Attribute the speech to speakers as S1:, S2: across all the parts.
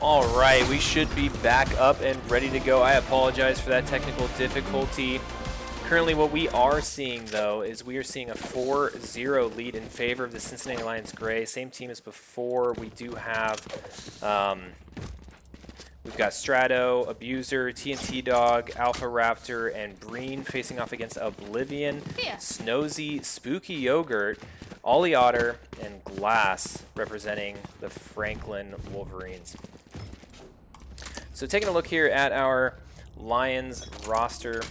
S1: All right, we should be back up and ready to go. I apologize for that technical difficulty. Currently what we are seeing, though, is we are seeing a 4-0 lead in favor of the Cincinnati Lions Gray. Same team as before. We do have, we've got Strato, Abuser, TNT Dog, Alpha Raptor, and Breen facing off against Oblivion, Snozy, Spooky Yogurt, Ollie Otter, and Glass representing the Franklin Wolverines. So taking a look here at our Lions roster,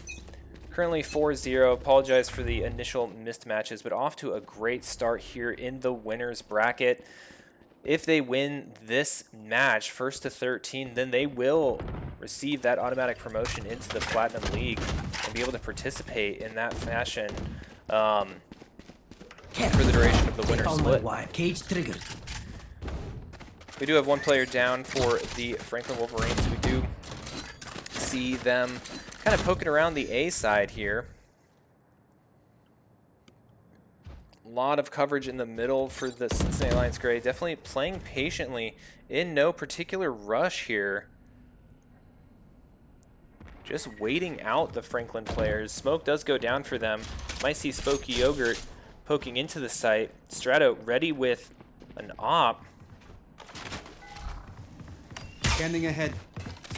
S1: currently 4-0. Apologize for the initial missed matches, but off to a great start here in the winners bracket. If they win this match, 1st to 13, then they will receive that automatic promotion into the Platinum League and be able to participate in that fashion for the duration of the winner split.
S2: Cage triggered.
S1: We do have one player down for the Franklin Wolverines. We do see them kind of poking around the A side here. A lot of coverage in the middle for the Cincinnati Lions Gray. Definitely playing patiently in no particular rush here. Just waiting out the Franklin players. Smoke does go down for them. Might see Spooky Yogurt poking into the site. Strato ready with an op.
S3: Scanning ahead.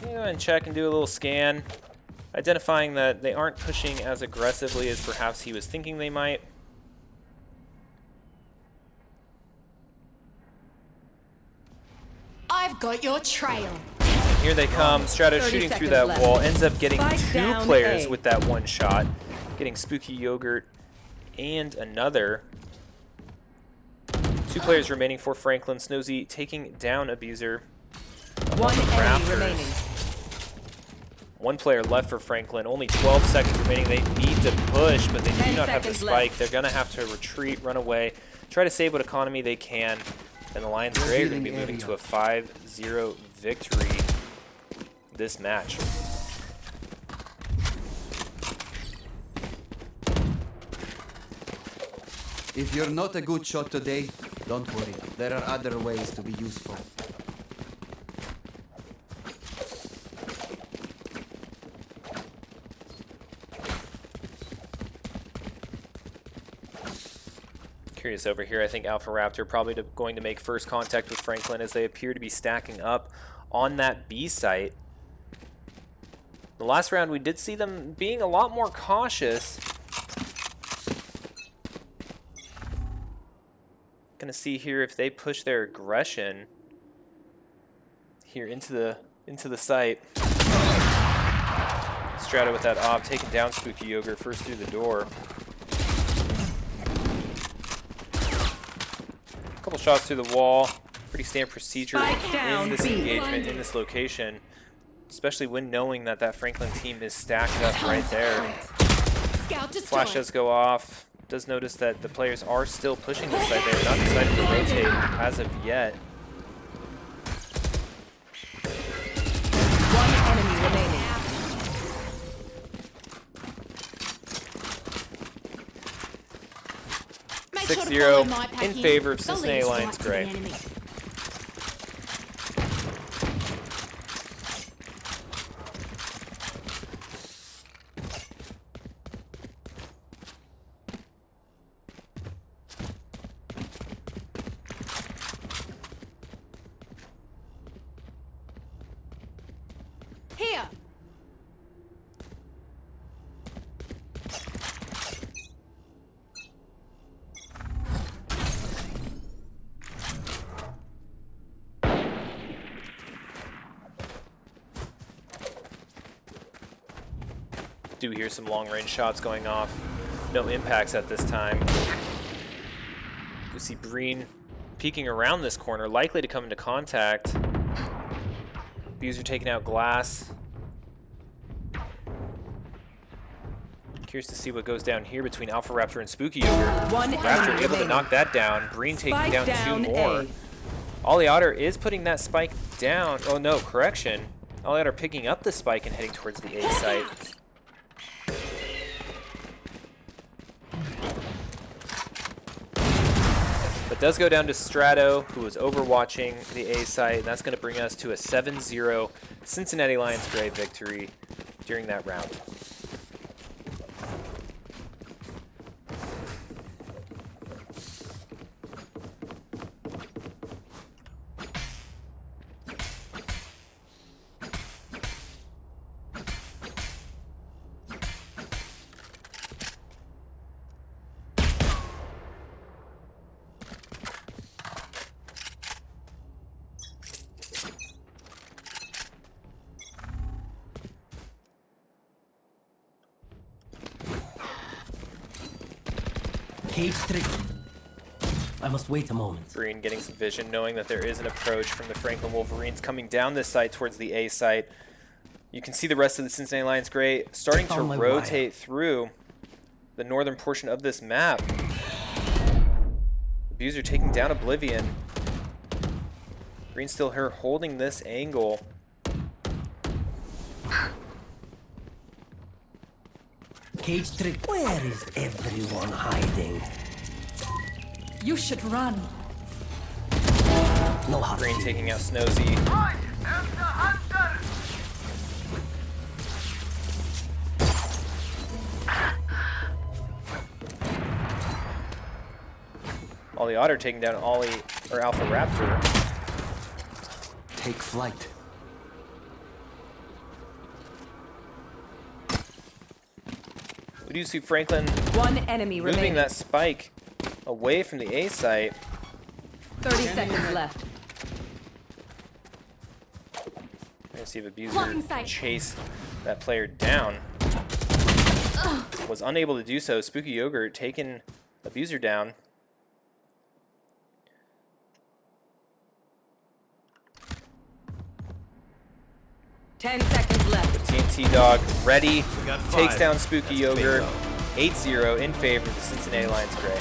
S1: Yeah, and check and do a little scan. Identifying that they aren't pushing as aggressively as perhaps he was thinking they might.
S4: I've got your trail.
S1: And here they come. Strato shooting through that wall. Ends up getting two players with that one shot. Getting Spooky Yogurt and another. Two players remaining for Franklin. Snozy taking down Abuser.
S2: One enemy remaining.
S1: One player left for Franklin. Only 12 seconds remaining. They need to push, but they do not have the spike. They're going to have to retreat, run away, try to save what economy they can. And the Lions Gray are going to be moving to a 5-0 victory this match.
S3: If you're not a good shot today, don't worry. There are other ways to be useful.
S1: Curious over here. I think Alpha Raptor probably going to make first contact with Franklin as they appear to be stacking up on that B site. The last round we did see them being a lot more cautious. Gonna see here if they push their aggression here into the site. Strato with that op, taking down Spooky Yogurt first through the door. Couple shots through the wall. Pretty standard procedure in this engagement, in this location, especially when knowing that that Franklin team is stacked up right there. Flash does go off. Does notice that the players are still pushing this side. They're not decided to rotate as of yet.
S2: One enemy remaining.
S1: 6-0 in favor of Cincinnati Lions Gray.
S4: Here.
S1: Do hear some long-range shots going off. No impacts at this time. You see Breen peeking around this corner, likely to come into contact. Abuser taking out Glass. Curious to see what goes down here between Alpha Raptor and Spooky Yogurt. Raptor able to knock that down. Breen taking down two more. Ollie Otter is putting that spike down. Oh no, correction. Ollie Otter picking up the spike and heading towards the A site. does go down to Strato, who was overwatching the A site, and that's going to bring us to a 7-0 Cincinnati Lions Gray victory during that round.
S4: Cage trigger. I must wait a moment.
S1: Breen getting some vision, knowing that there is an approach from the Franklin Wolverines coming down this side towards the A site. You can see the rest of the Cincinnati Lions Gray starting to rotate through the northern portion of this map. Abuser taking down Oblivion. Breen still here holding this angle.
S4: Cage trick. Where is everyone hiding?
S2: You should run.
S4: No hard
S1: Breen
S4: feelings.
S1: taking out Snozy.
S5: I am the hunter!
S1: Ollie Otter taking down Alpha Raptor.
S3: Take flight.
S1: We do see Franklin
S2: One enemy
S1: moving
S2: remaining.
S1: that spike away from the A site.
S2: 30 seconds left.
S1: We're gonna see if Abuser can chase that player down. Was unable to do so. Spooky Yogurt taking Abuser down.
S2: Ten seconds left.
S1: TNT Dog ready,
S6: got
S1: takes
S6: 5.
S1: down Spooky
S6: That's
S1: Yogurt.
S6: bingo.
S1: 8-0 in favor of the Cincinnati Lions Gray.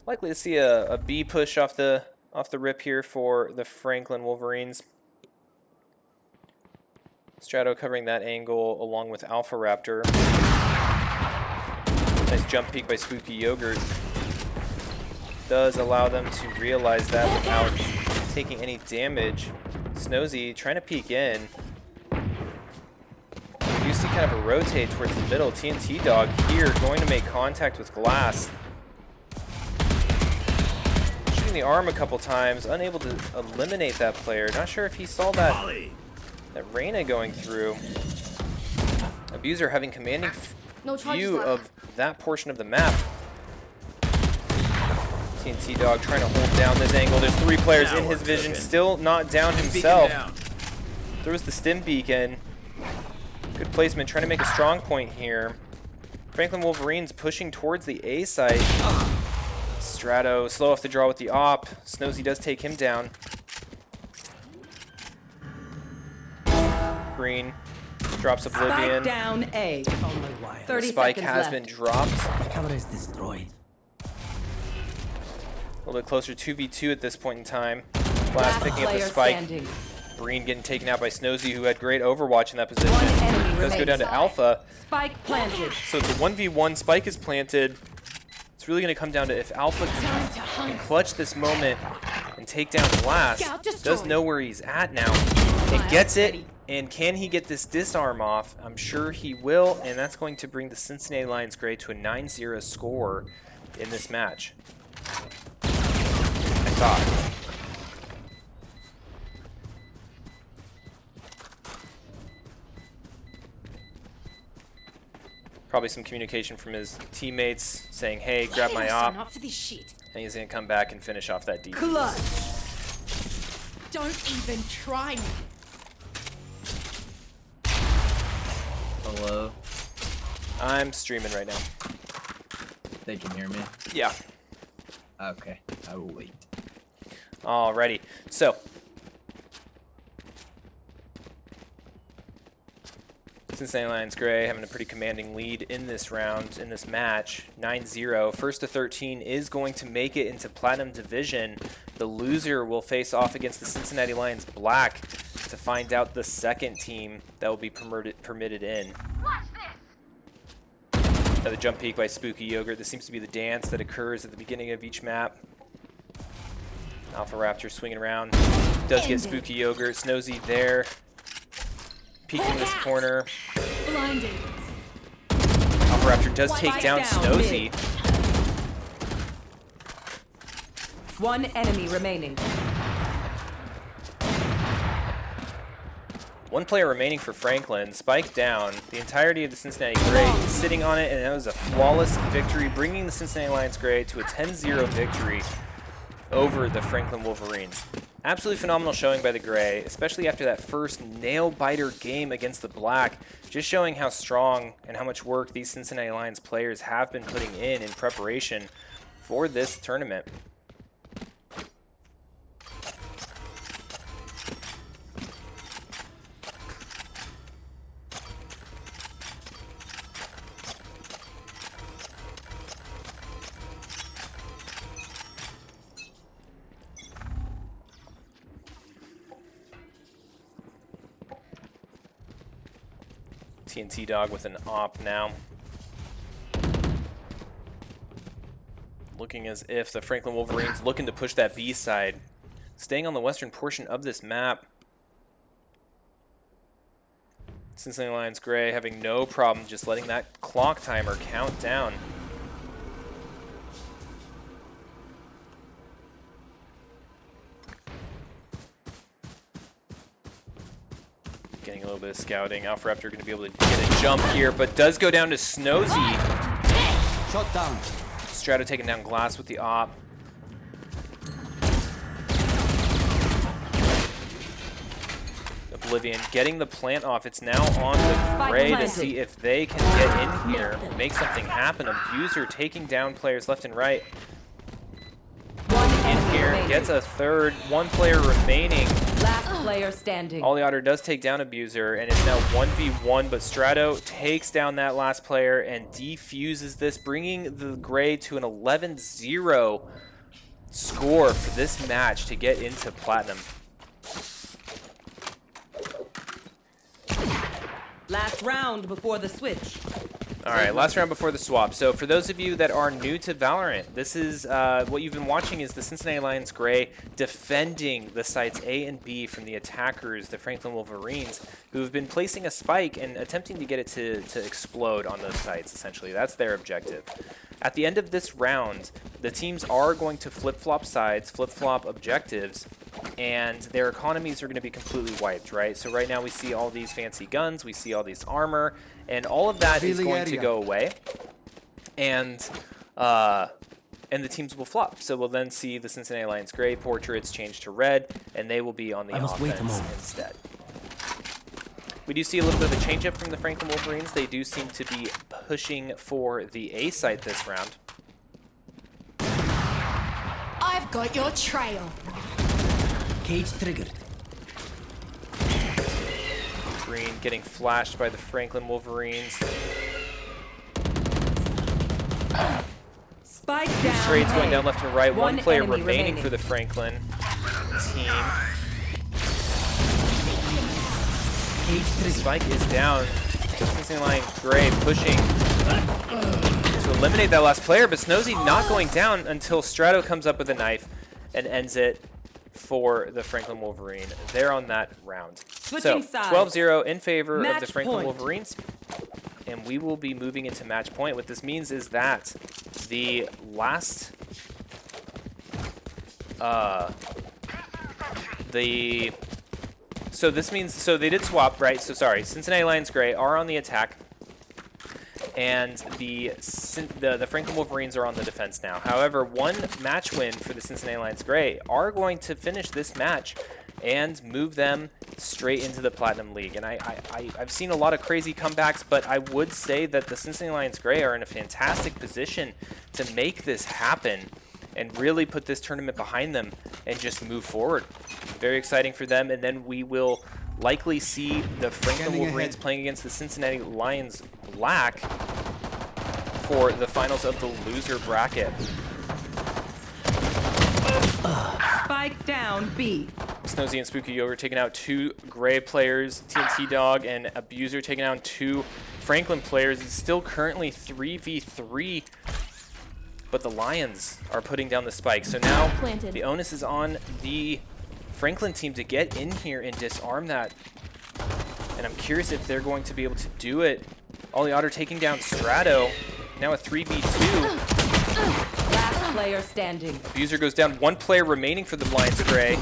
S1: Likely to see a B push off the rip here for the Franklin Wolverines. Strato covering that angle along with Alpha Raptor. Nice jump peek by Spooky Yogurt. Does allow them to realize that without taking any damage. Snozy trying to peek in. You see kind of a rotate towards the middle. TNT Dog here going to make contact with Glass. The arm a couple times, unable to eliminate that player. Not sure if he saw that Reyna going through. Abuser having commanding view of that portion of the map. TNT Dog trying to hold down this angle. There's 3 players in his vision, still not down himself. Throws the stim beacon. Good placement, trying to make a strong point here. Franklin Wolverines pushing towards the A site. Strato slow off the draw with the op. Snozy does take him down. Green drops Oblivion.
S2: Spike down A.
S4: On my wire.
S2: 30
S1: Spike
S2: seconds
S1: has
S2: left.
S1: been dropped.
S4: The camera is destroyed.
S1: A little bit closer, 2v2 at this point in time. Blast
S2: Last
S1: picking up the
S2: player
S1: spike.
S2: standing.
S1: Breen getting taken out by Snozy, who had great overwatch in that position.
S2: One enemy
S1: Does go down to
S2: remains.
S1: Alpha.
S2: Spike planted.
S1: So it's a 1v1. Spike is planted. It's really going to come down to if Alpha can clutch this moment and take down Glass. Does know where he's at now. And gets it. And can he get this disarm off? I'm sure he will. And that's going to bring the Cincinnati Lions Gray to a 9-0 score in this match. I thought. Probably some communication from his teammates saying, hey, grab my op.
S7: Up for this shit.
S1: And he's going to come back and finish off that defense.
S2: Clutch.
S7: Don't even try me.
S6: Hello.
S1: I'm streaming right now.
S6: They can hear me.
S1: Yeah.
S6: Okay.
S4: I will wait.
S1: Alrighty, so Cincinnati Lions Gray having a pretty commanding lead in this round, in this match, 9-0. First to 13 is going to make it into Platinum Division. The loser will face off against the Cincinnati Lions Black to find out the second team that will be permitted in.
S5: Watch this.
S1: Another jump peek by Spooky Yogurt. This seems to be the dance that occurs at the beginning of each map. Alpha Raptor swinging around. Does get Spooky Yogurt. Snozy there. Peeking this corner.
S7: Blinded.
S1: Alpha Raptor does take
S2: Spike
S1: down
S2: down
S1: Snozy.
S2: One enemy remaining.
S1: One player remaining for Franklin. Spike down. The entirety of the Cincinnati Gray sitting on it, and that was a flawless victory, bringing the Cincinnati Lions Gray to a 10-0 victory over the Franklin Wolverines. Absolutely phenomenal showing by the Gray, especially after that first nail-biter game against the Black, just showing how strong and how much work these Cincinnati Lions players have been putting in preparation for this tournament. TNT Dog with an op now. Looking as if the Franklin Wolverines looking to push that B side. Staying on the western portion of this map. Cincinnati Lions Gray having no problem just letting that clock timer count down. Getting a little bit of scouting. Alpha Raptor going to be able to get a jump here, but does go down to Snozy.
S3: Shot down.
S1: Strato taking down Glass with the op. Oblivion getting the plant off. It's now on the Gray to see if they can get in here, make something happen. Abuser taking down players left and right. In here, gets a third. One player remaining.
S2: Last player standing.
S1: Otter does take down Abuser, and it's now 1v1, but Strato takes down that last player and defuses this, bringing the Gray to an 11-0 score for this match to get into Platinum.
S2: Last round before the switch.
S1: All right, last round before the swap. So for those of you that are new to Valorant, this is what you've been watching is the Cincinnati Lions Gray defending the sites A and B from the attackers, the Franklin Wolverines, who have been placing a spike and attempting to get it to explode on those sites, essentially. That's their objective. At the end of this round, the teams are going to flip-flop sides, flip-flop objectives, and their economies are going to be completely wiped, right? So right now we see all these fancy guns, we see all this armor, and all of that is going to go away, and the teams will flop. So we'll then see the Cincinnati Lions Gray portraits change to red, and they will be on the offense instead. We do see a little bit of a change-up from the Franklin Wolverines. They do seem to be pushing for the A site this round.
S7: I've got your trail.
S4: Cage triggered.
S1: Green getting flashed by the Franklin Wolverines.
S2: Spike down.
S1: Trades going down left and right. One player
S2: enemy
S1: remaining for the Franklin team. Spike is down. Cincinnati Lions Gray pushing to eliminate that last player, but Snozy not going down until Strato comes up with a knife and ends it for the Franklin Wolverine. They're on that round.
S2: Switching
S1: So
S2: sides.
S1: 12-0 in favor of
S2: Match
S1: the Franklin
S2: point.
S1: Wolverines. And we will be moving into match point. What this means is that the last so this means, so they did swap, right? So sorry, Cincinnati Lions Gray are on the attack, and the Franklin Wolverines are on the defense now. However, one match win for the Cincinnati Lions Gray are going to finish this match and move them straight into the Platinum League. And I've seen a lot of crazy comebacks, but I would say that the Cincinnati Lions Gray are in a fantastic position to make this happen. and really put this tournament behind them and just move forward. Very exciting for them, and then we will likely see the Franklin Wolverines playing against the Cincinnati Lions Black for the finals of the loser bracket.
S2: Spike down B.
S1: Snozy and Spooky Yogurt taking out 2 Gray players. TNT Dog and Abuser taking out 2 Franklin players. It's still currently 3v3, but the Lions are putting down the spike. So now the onus is on the Franklin team to get in here and disarm that. And I'm curious if they're going to be able to do it. Ollie Otter taking down Strato. Now a 3v2.
S2: Last player standing.
S1: Abuser goes down. 1 player remaining for the Lions Gray.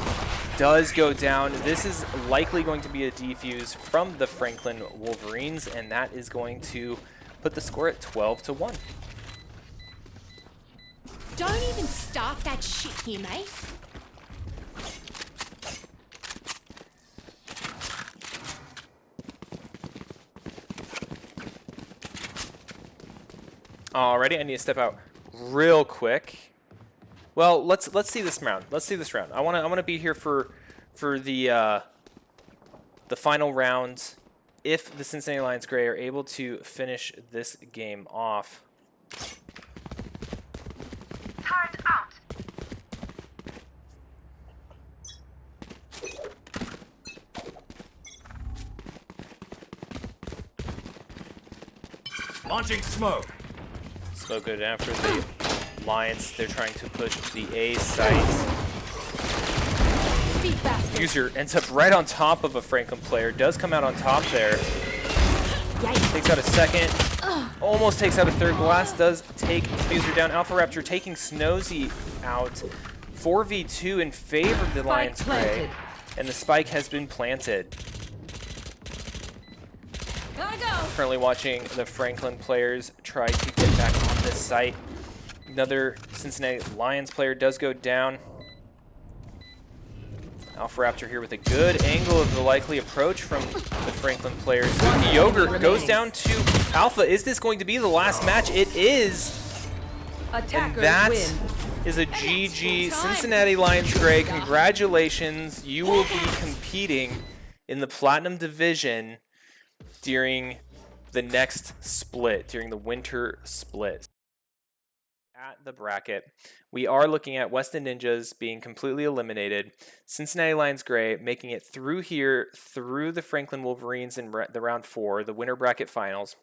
S1: Does go down. This is likely going to be a defuse from the Franklin Wolverines, and that is going to put the score at 12-1.
S7: Don't even start that shit here, mate.
S1: Alrighty, I need to step out real quick. Well, let's see this round. Let's see this round. I wanna be here for the final round. If the Cincinnati Lions Gray are able to finish this game off.
S5: Turret out.
S6: Launching smoke.
S1: Smoke go down for the Lions. They're trying to push the A site. User ends up right on top of a Franklin player. Does come out on top there.
S7: Yikes.
S1: Takes out a second. Almost takes out a third. Glass does take User down. Alpha Raptor taking Snozy out. 4v2 in favor of the Lions Gray. And the spike has been planted.
S7: Gotta go.
S1: Currently watching the Franklin players try to get back on this site. Another Cincinnati Lions player does go down. Alpha Raptor here with a good angle of the likely approach from the Franklin players. The Yogurt goes down to Alpha. Is this going to be the last match? It is. And that is a GG. Cincinnati Lions Gray, congratulations. You will be competing in the Platinum Division during the next split, during the winter split. At the bracket, we are looking at Weston Ninjas being completely eliminated, Cincinnati Lions Gray making it through here, through the Franklin Wolverines in the round 4, the winter bracket finals.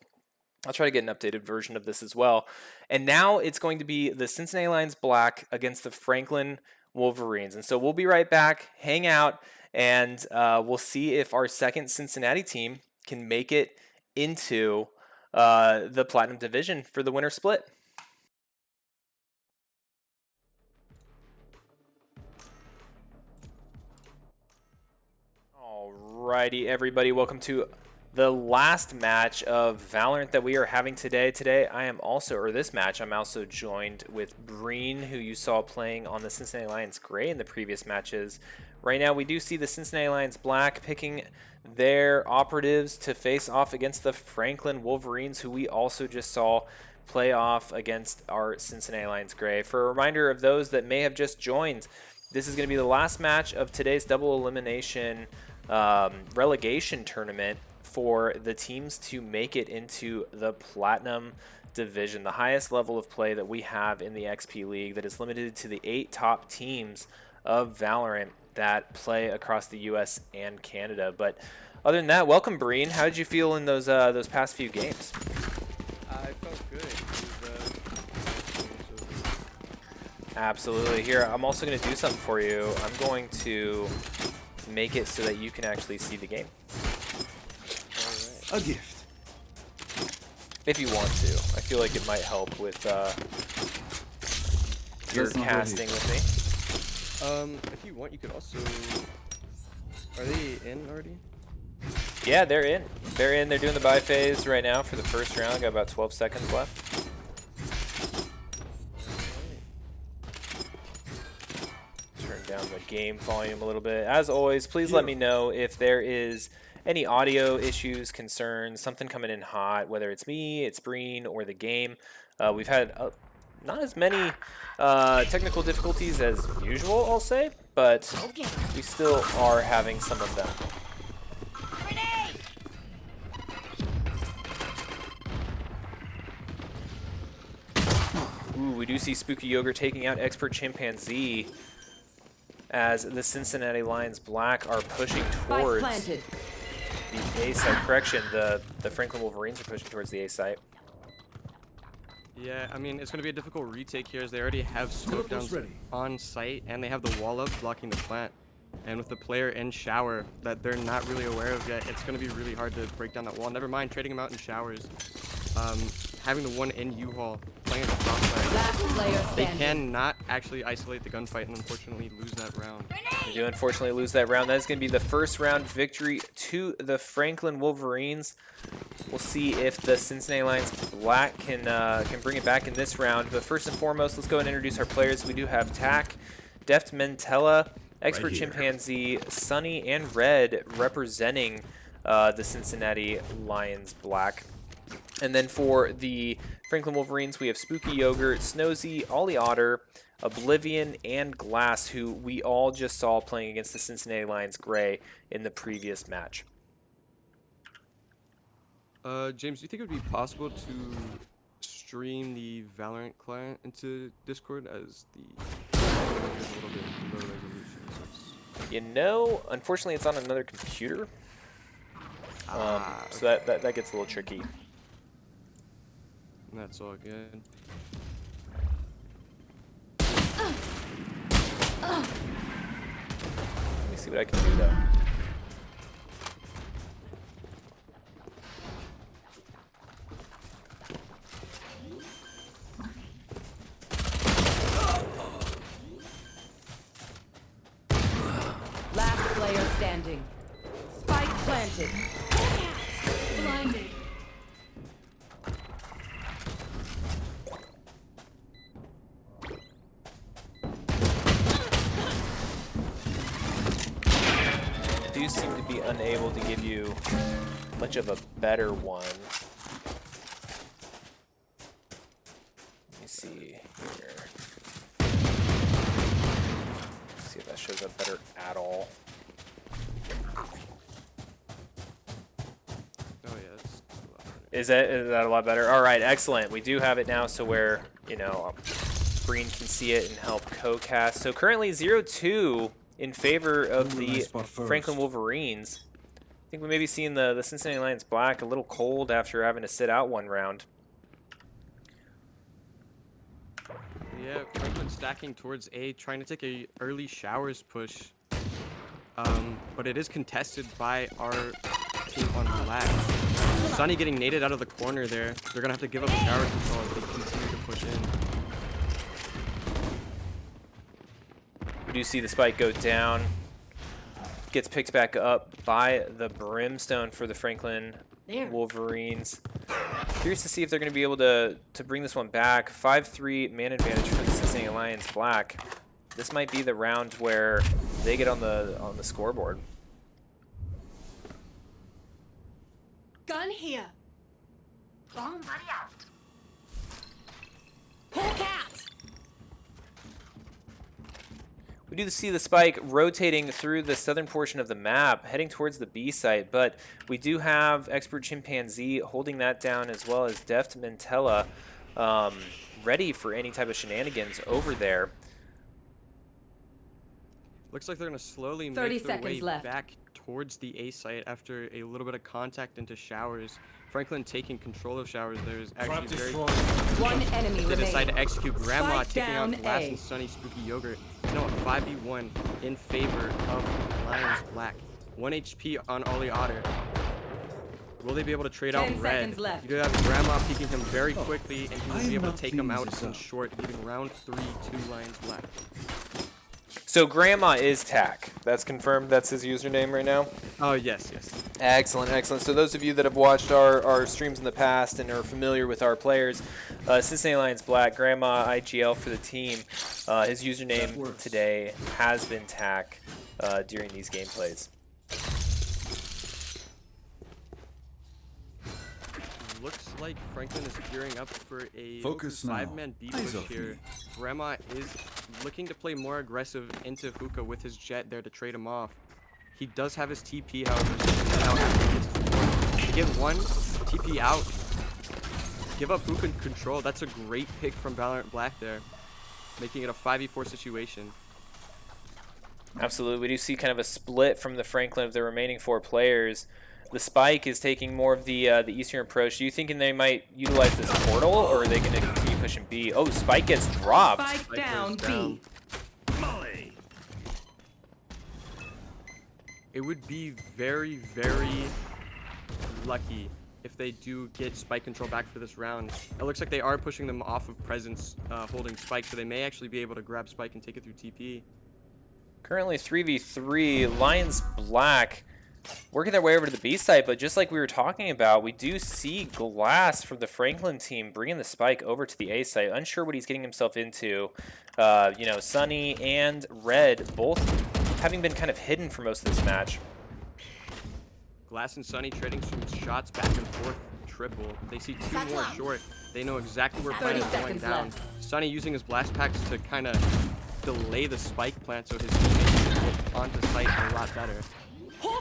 S1: I'll try to get an updated version of this as well. And now it's going to be the Cincinnati Lions Black against the Franklin Wolverines. And so we'll be right back, hang out, and we'll see if our second Cincinnati team can make it into the Platinum Division for the winter split. Alrighty, everybody, welcome to the last match of Valorant that we are having today. Today, I am also, or this match, I'm also joined with Breen, who you saw playing on the Cincinnati Lions Gray in the previous matches. Right now, we do see the Cincinnati Lions Black picking their operatives to face off against the Franklin Wolverines, who we also just saw play off against our Cincinnati Lions Gray. For a reminder of those that may have just joined, this is going to be the last match of today's double elimination relegation tournament for the teams to make it into the Platinum Division, the highest level of play that we have in the XP League that is limited to the 8 top teams of Valorant that play across the US and Canada. But other than that, welcome Breen. How did you feel in those past few games?
S8: I felt good.
S1: Absolutely. Here, I'm also going to do something for you. I'm going to make it so that you can actually see the game.
S8: A gift.
S1: If you want to. I feel like it might help with your casting with me.
S8: If you want, you could also... Are they in already?
S1: Yeah, they're in. They're in. They're doing the buy phase right now for the first round. Got about 12 seconds left. Turn down the game volume a little bit. As always, please let me know if there is any audio issues, concerns, something coming in hot, whether it's me, it's Breen, or the game. We've had not as many technical difficulties as usual, I'll say, but we still are having some of them. Ooh, we do see Spooky Yogurt taking out Expert Chimpanzee as the Cincinnati Lions Black are pushing towards the A site. Correction, the Franklin Wolverines are pushing towards the A site.
S8: Yeah, I mean, it's going to be a difficult retake here as they already have smoke downs on site and they have the wall up blocking the plant. And with the player in shower that they're not really aware of yet, it's going to be really hard to break down that wall. Never mind trading them out in showers. Having the one in U-Haul playing at the top side, they cannot actually isolate the gunfight and unfortunately lose that round.
S1: They do unfortunately lose that round. That is going to be the first round victory to the Franklin Wolverines. We'll see if the Cincinnati Lions Black can bring it back in this round. But first and foremost, let's go and introduce our players. We do have Tack, Deft Mentella, Expert Chimpanzee, Sunny, and Red representing the Cincinnati Lions Black. And then for the Franklin Wolverines, we have Spooky Yogurt, Snozy, Ollie Otter, Oblivion, and Glass, who we all just saw playing against the Cincinnati Lions Gray in the previous match.
S8: James, do you think it would be possible to stream the Valorant client into Discord as the is a little bit low resolution?
S1: You know, unfortunately, it's on another computer, so that gets a little tricky.
S8: That's all good.
S1: Let me see what I can do, though.
S2: Last player standing. Spike planted.
S7: Blinded.
S1: Do seem to be unable to give you much of a better one. Let me see here. See if that shows up better at all.
S8: Oh yeah, that's a lot better.
S1: Is that a lot better? All right, excellent. We do have it now, so where Breen can see it and help co-cast. So currently 0-2 in favor of the Franklin Wolverines. I think we may be seeing the Cincinnati Lions Black a little cold after having to sit out one round.
S8: Yeah, Franklin stacking towards A, trying to take a early showers push. But it is contested by our team on Black. Sunny getting naded out of the corner there. They're going to have to give up shower control as they continue to push in.
S1: We do see the spike go down. Gets picked back up by the Brimstone for the Franklin Wolverines. Curious to see if they're going to be able to bring this one back. 5-3 man advantage for the Cincinnati Lions Black. This might be the round where they get on the scoreboard.
S7: Gun here.
S5: Bomb buddy out.
S7: Hawk out.
S1: We do see the spike rotating through the southern portion of the map, heading towards the B site, but we do have Expert Chimpanzee holding that down, as well as Deft Mentella ready for any type of shenanigans over there.
S8: Looks like they're going to slowly
S2: 30
S8: make their way
S2: seconds left.
S8: back towards the A site after a little bit of contact into showers. Franklin taking control of showers there is actually very...
S2: One enemy
S8: They decide
S2: remaining.
S8: to execute Grandma,
S2: Spike
S8: taking out
S2: down
S8: Glass
S2: A.
S8: and Sunny Spooky Yogurt. It's now a 5v1 in favor of Lions Black. 1 HP on Ollie Otter. Will they be able to trade out
S2: 10
S8: Red?
S2: seconds left.
S8: You do have Grandma peeking him very quickly, and he will be able to take him out in short, leaving round 3 to Lions Black.
S1: So Grandma is Tack. That's confirmed. That's his username right now.
S8: Oh, yes, yes.
S1: Excellent, excellent. So those of you that have watched our streams in the past and are familiar with our players, Cincinnati Lions Black, Grandma IGL for the team. His username today has been Tack during these gameplays.
S8: looks like Franklin is gearing up for a
S6: Focus now.
S8: 5-man B
S6: Eyes
S8: push
S6: off
S8: here.
S6: me.
S8: Grandma is looking to play more aggressive into Hookah with his jet there to trade him off. He does have his TP, however, so now after he gets to get one TP out, give up Hookah control. That's a great pick from Valorant Black there, making it a 5v4 situation.
S1: Absolutely. We do see kind of a split from the Franklin of the remaining 4 players. The Spike is taking more of the Eastern approach. Do you think they might utilize this portal, or are they going to continue pushing B? Oh, Spike gets dropped.
S2: Spike down
S8: goes down.
S2: B.
S8: It would be very, very lucky if they do get Spike control back for this round. It looks like they are pushing them off of Presence, holding Spike, so they may actually be able to grab Spike and take it through TP.
S1: Currently 3v3. Lions Black working their way over to the B side, but just like we were talking about, we do see Glass from the Franklin team bringing the Spike over to the A site. Unsure what he's getting himself into. You know, Sunny and Red both having been kind of hidden for most of this match.
S8: Glass and Sunny trading some shots back and forth, triple. They see 2 more short. They know exactly where Plat
S2: 30
S8: is going
S2: seconds
S8: down.
S2: left.
S8: Sunny using his blast packs to kind of delay the Spike plant so his teammates can get onto site a lot better.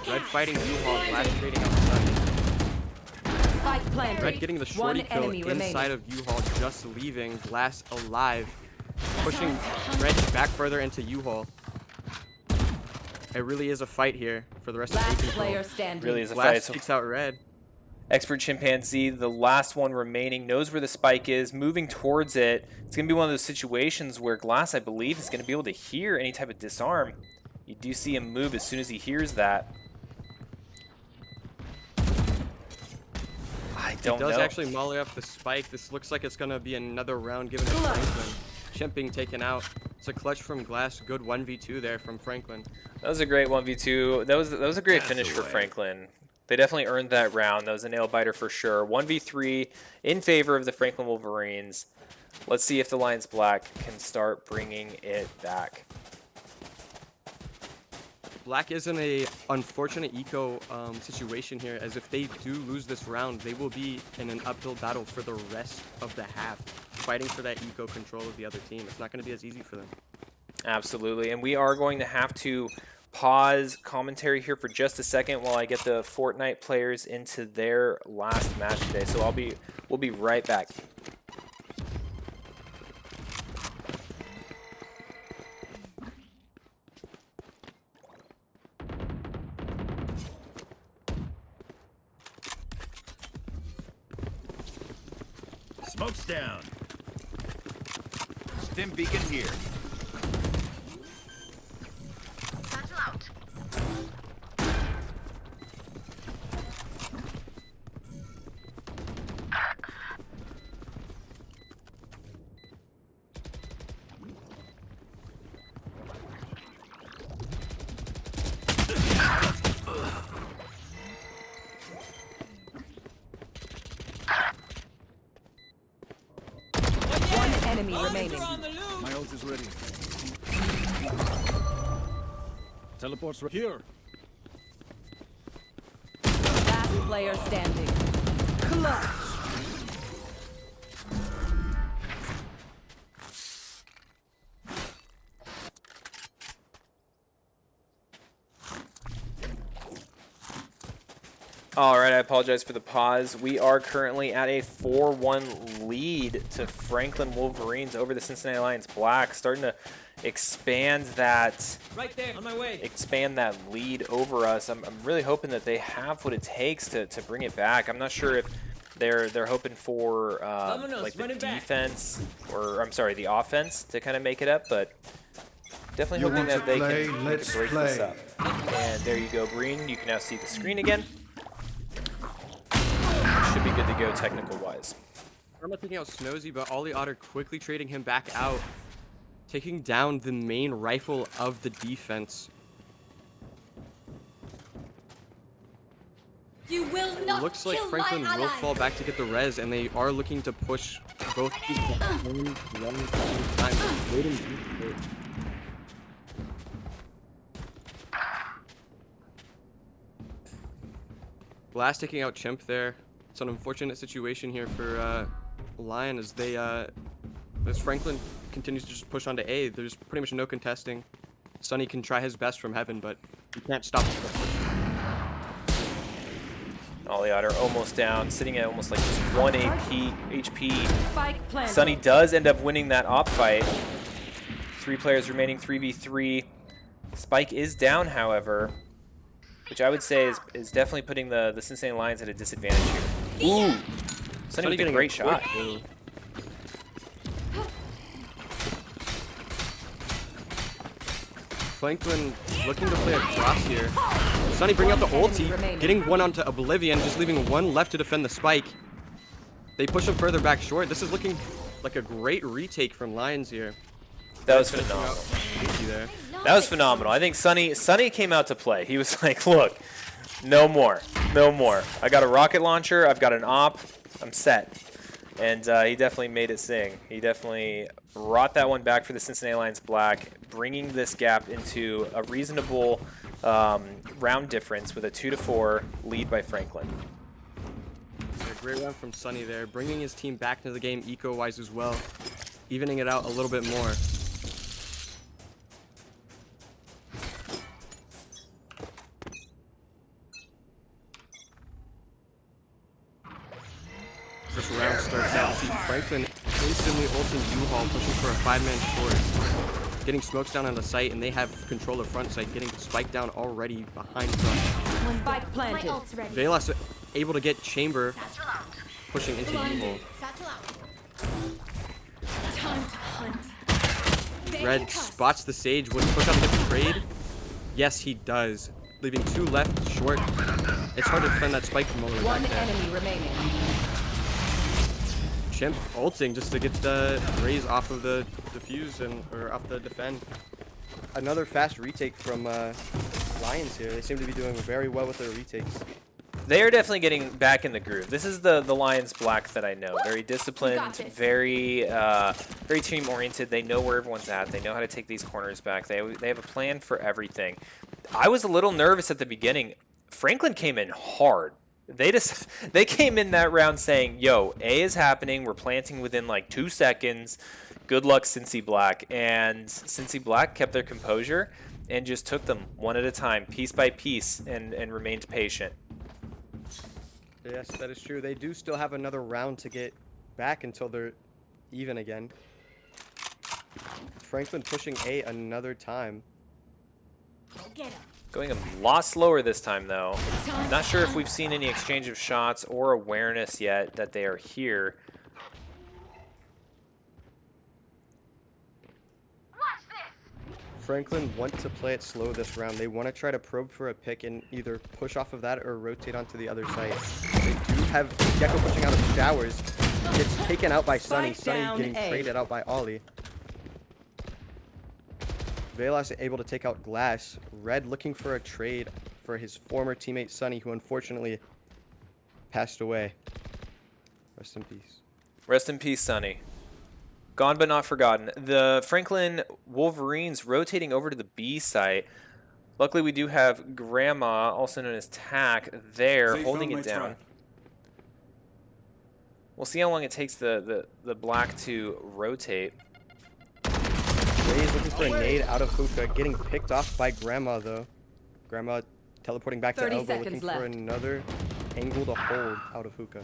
S8: Red fighting U-Haul, Glass trading out Sunny.
S2: Spike planted.
S8: Red getting the shorty
S2: One
S8: kill
S2: enemy
S8: inside
S2: remaining.
S8: of U-Haul, just leaving. Glass alive, pushing Red back further into U-Haul. It really is a fight here for the rest
S2: Last
S8: of the people.
S2: player standing.
S1: Really is a
S8: Glass
S1: fight.
S8: takes out Red.
S1: Expert Chimpanzee, the last one remaining, knows where the Spike is, moving towards it. It's going to be one of those situations where Glass, I believe, is going to be able to hear any type of disarm. You do see him move as soon as he hears that. I don't know.
S8: He does actually molly up the Spike. This looks like it's going to be another round given to Franklin. Chimping taken out. It's a clutch from Glass. Good 1v2 there from Franklin.
S1: That was a great 1v2. That was a great finish for Franklin. They definitely earned that round. That was a nail biter for sure. 1v3 in favor of the Franklin Wolverines. Let's see if the Lions Black can start bringing it back.
S8: Black is in a unfortunate eco situation here, as if they do lose this round, they will be in an uphill battle for the rest of the half, fighting for that eco control of the other team. It's not going to be as easy for them.
S1: Absolutely, and we are going to have to pause commentary here for just a second while I get the Fortnite players into their last match today. So we'll be right back.
S9: Smoke's down. Stim beacon here.
S5: Satchel out.
S2: One enemy remaining.
S6: My ult is ready. Teleports right here.
S2: Last player standing. Clutch.
S1: All right, I apologize for the pause. We are currently at a 4-1 lead to Franklin Wolverines over the Cincinnati Lions Black, starting to expand that expand that lead over us. I'm really hoping that they have what it takes to bring it back. I'm not sure if they're hoping for like the defense or I'm sorry, the offense to kind of make it up, but definitely
S6: You
S1: hoping
S6: want
S1: that
S6: to
S1: they
S6: play?
S1: can
S6: Let's
S1: break
S6: play.
S1: this up. And there you go, Green. You can now see the screen again. Should be good to go technical-wise.
S8: Karma taking out Snozy, but Ollie Otter quickly trading him back out, taking down the main rifle of the defense.
S7: You will not
S8: Looks like
S7: kill
S8: Franklin
S7: my
S8: will
S7: ally.
S8: fall back to get the res, and they are looking to push both teams at one time. Waiting. Blast taking out Chimp there. It's an unfortunate situation here for Lion as they as Franklin continues to just push onto A. There's pretty much no contesting. Sunny can try his best from heaven, but he can't stop the push.
S1: Oliotter almost down, sitting at almost like just 1 HP.
S2: Spike planted.
S1: Sunny does end up winning that op fight. 3 players remaining, 3v3. Spike is down, however, which I would say is definitely putting the Cincinnati Lions at a disadvantage here. Ooh! Sunny with a great shot.
S8: Franklin looking to play across here. Sunny bringing out the ulti, getting one onto Oblivion, just leaving one left to defend the spike. They push him further back short. This is looking like a great retake from Lions here.
S1: That was phenomenal.
S8: There.
S1: That was phenomenal. I think Sunny came out to play. He was like, look, no more. No more. I got a rocket launcher. I've got an op. I'm set. And he definitely made it sing. He definitely brought that one back for the Cincinnati Lions Black, bringing this gap into a reasonable round difference with a 2-4 lead by Franklin.
S8: A great round from Sunny there, bringing his team back into the game eco-wise as well, evening it out a little bit more. This round starts out, see Franklin instantly ulting U-Haul, pushing for a 5-man short, getting smokes down on the site, and they have control of front site, getting spike down already behind front.
S2: Spike planted.
S8: Velas able to get Chamber, pushing into U-Haul.
S7: Time to hunt.
S8: Red spots the Sage, would push out the trade. Yes, he does, leaving 2 left short. It's hard to defend that spike from all the way back
S2: One
S8: there.
S2: enemy remaining.
S8: Chimp ulting just to get the raise off of the defuse or off the defend. Another fast retake from Lions here. They seem to be doing very well with their retakes.
S1: They are definitely getting back in the groove. This is the Lions Black that I know. Very disciplined, very very team oriented. They know where everyone's at. They know how to take these corners back. They have a plan for everything. I was a little nervous at the beginning. Franklin came in hard. They came in that round saying, yo, A is happening. We're planting within like 2 seconds. Good luck, Cincy Black. And Cincy Black kept their composure and just took them one at a time, piece by piece, and remained patient.
S8: Yes, that is true. They do still have another round to get back until they're even again. Franklin pushing A another time.
S1: Going a lot slower this time, though. Not sure if we've seen any exchange of shots or awareness yet that they are here.
S8: Franklin want to play it slow this round. They want to try to probe for a pick and either push off of that or rotate onto the other side. They do have Gecko pushing out of showers. Gets taken out by Sunny. Sunny getting traded out by Ollie. Velas able to take out Glass. Red looking for a trade for his former teammate Sunny, who unfortunately passed away. Rest in peace.
S1: Rest in peace, Sunny. Gone but not forgotten. The Franklin Wolverines rotating over to the B site. Luckily, we do have Grandma, also known as Tack, there, holding it down. We'll see how long it takes the Black to rotate.
S8: Ray's looking for a nade out of Hookah, getting picked off by Grandma, though. Grandma teleporting back to Elbow, looking for another angle to hold out of Hookah.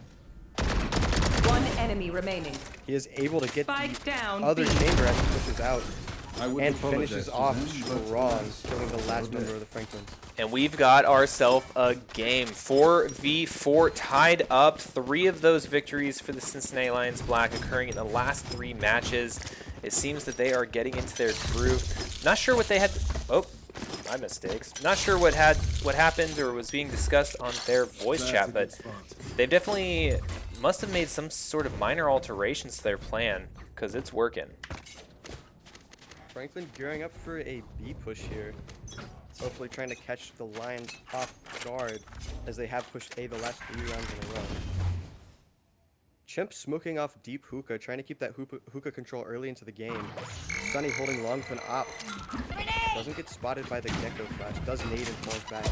S2: One enemy remaining.
S8: He is able to get
S2: Spike down
S8: other
S2: B.
S8: chamber as he pushes out and
S6: apologize
S8: finishes
S6: to
S8: off
S6: them,
S8: strong, killing the last member of the Franklin.
S1: And we've got ourselves a game. 4v4 tied up. 3 of those victories for the Cincinnati Lions Black occurring in the last 3 matches. It seems that they are getting into their groove. Not sure what they had. Oh, my mistakes. Not sure what happened or was being discussed on their voice chat, but they've definitely must have made some sort of minor alterations to their plan because it's working.
S8: Franklin gearing up for a B push here. Hopefully trying to catch the Lions off guard as they have pushed A the last 3 rounds in a row. Chimp smoking off deep Hookah, trying to keep that Hookah control early into the game. Sunny holding long for an op. Doesn't get spotted by the Gecko flash. Does nade and falls back.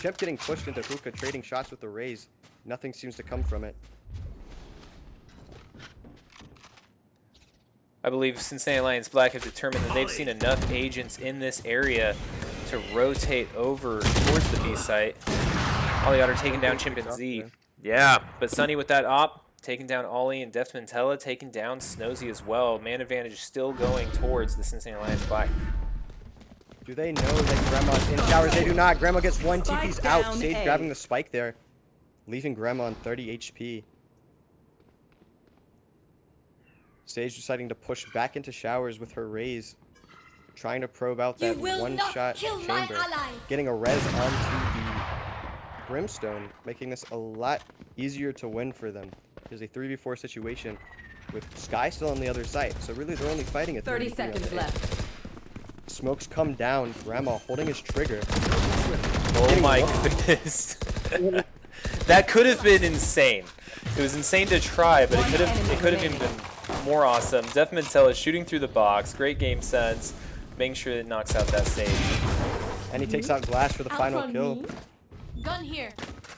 S8: Chimp getting pushed into hookah, trading shots with the Rays. Nothing seems to come from it.
S1: I believe Cincinnati Lions Black have determined that they've seen enough agents in this area to rotate over towards the B site. Ollie Otter taking down Chimpanzee. Yeah, but Sunny with that op, taking down Ollie, and Def Mantella taking down Snozy as well. Man advantage still going towards the Cincinnati Lions Black.
S8: Do they know that Grandma's in showers? They do not. Grandma gets one TP's out. Sage grabbing the spike there, leaving Grandma on 30 HP. Sage deciding to push back into showers with her Rays, trying to probe out that one-shot chamber, getting a res onto the Brimstone, making this a lot easier to win for them. There's a 3v4 situation with Sky still on the other side, so really they're only fighting a
S2: 30 seconds left.
S8: Smokes come down. Grandma holding his trigger.
S1: Oh my goodness. That could have been insane. It was insane to try, but it could have even been more awesome. Def Mantella shooting through the box. Great game sense. Making sure it knocks out that Sage.
S8: And he takes out Glass for the final kill.
S7: Gun here.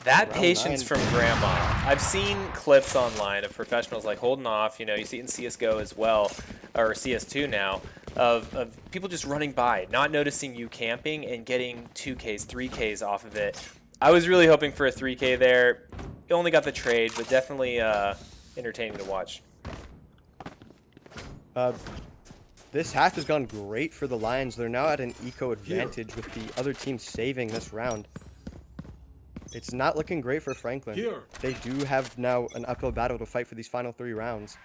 S1: That
S8: Round
S1: patience
S8: 9.
S1: from Grandma. I've seen clips online of professionals like holding off. You know, you see it in CSGO as well, or CS2 now, of people just running by, not noticing you camping and getting 2Ks, 3Ks off of it. I was really hoping for a 3K there. You only got the trade, but definitely entertaining to watch.
S8: This half has gone great for the Lions. They're now at an eco advantage with the other team saving this round. It's not looking great for Franklin. They do have now an uphill battle to fight for these final 3 rounds.